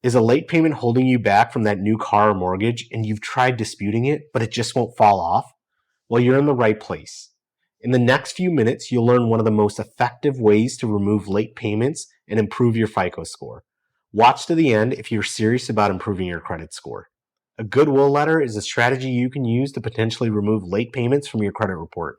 Is a late payment holding you back from that new car or mortgage and you've tried disputing it, but it just won't fall off? Well, you're in the right place. In the next few minutes, you'll learn one of the most effective ways to remove late payments and improve your FICO score. Watch to the end if you're serious about improving your credit score. A Goodwill letter is a strategy you can use to potentially remove late payments from your credit report.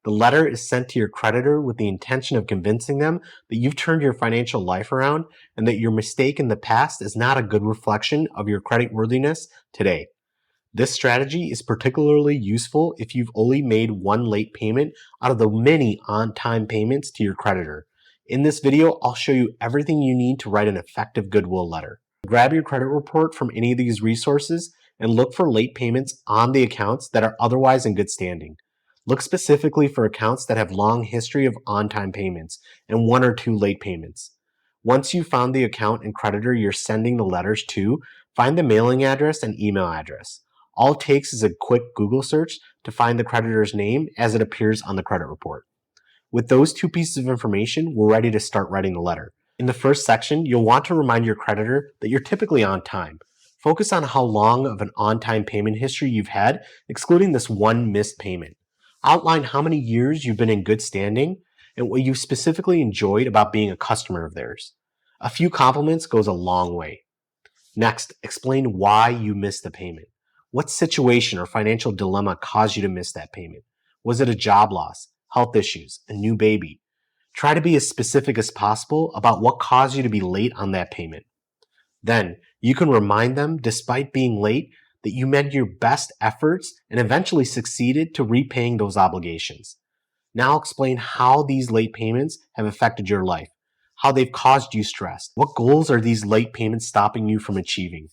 The letter is sent to your creditor with the intention of convincing them that you've turned your financial life around and that your mistake in the past is not a good reflection of your creditworthiness today. This strategy is particularly useful if you've only made one late payment out of the many on-time payments to your creditor. In this video, I'll show you everything you need to write an effective Goodwill letter. Grab your credit report from any of these resources and look for late payments on the accounts that are otherwise in good standing. Look specifically for accounts that have long history of on-time payments and one or two late payments. Once you've found the account and creditor you're sending the letters to, find the mailing address and email address. All it takes is a quick Google search to find the creditor's name as it appears on the credit report. With those two pieces of information, we're ready to start writing the letter. In the first section, you'll want to remind your creditor that you're typically on time. Focus on how long of an on-time payment history you've had, excluding this one missed payment. Outline how many years you've been in good standing and what you've specifically enjoyed about being a customer of theirs. A few compliments goes a long way. Next, explain why you missed the payment. What situation or financial dilemma caused you to miss that payment? Was it a job loss, health issues, a new baby? Try to be as specific as possible about what caused you to be late on that payment. Then, you can remind them, despite being late, that you made your best efforts and eventually succeeded to repaying those obligations. Now explain how these late payments have affected your life, how they've caused you stress. What goals are these late payments stopping you from achieving?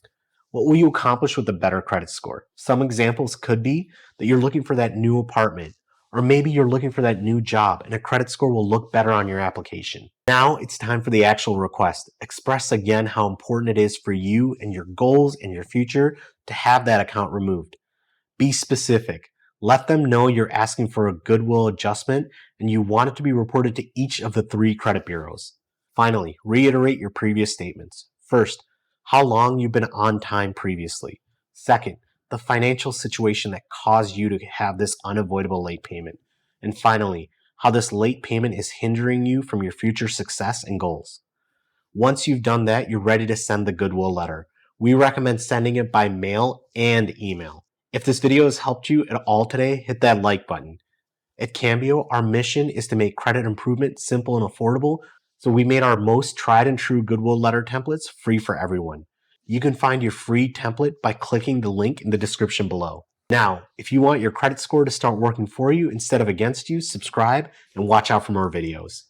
What will you accomplish with a better credit score? Some examples could be that you're looking for that new apartment, or maybe you're looking for that new job and a credit score will look better on your application. Now it's time for the actual request. Express again how important it is for you and your goals and your future to have that account removed. Be specific. Let them know you're asking for a Goodwill adjustment and you want it to be reported to each of the 3 credit bureaus. Finally, reiterate your previous statements. First, how long you've been on time previously. Second, the financial situation that caused you to have this unavoidable late payment. And finally, how this late payment is hindering you from your future success and goals. Once you've done that, you're ready to send the Goodwill letter. We recommend sending it by mail and email. If this video has helped you at all today, hit that like button. At Cambio, our mission is to make credit improvement simple and affordable, so we made our most tried and true Goodwill letter templates free for everyone. You can find your free template by clicking the link in the description below. Now, if you want your credit score to start working for you instead of against you, subscribe and watch out for more videos.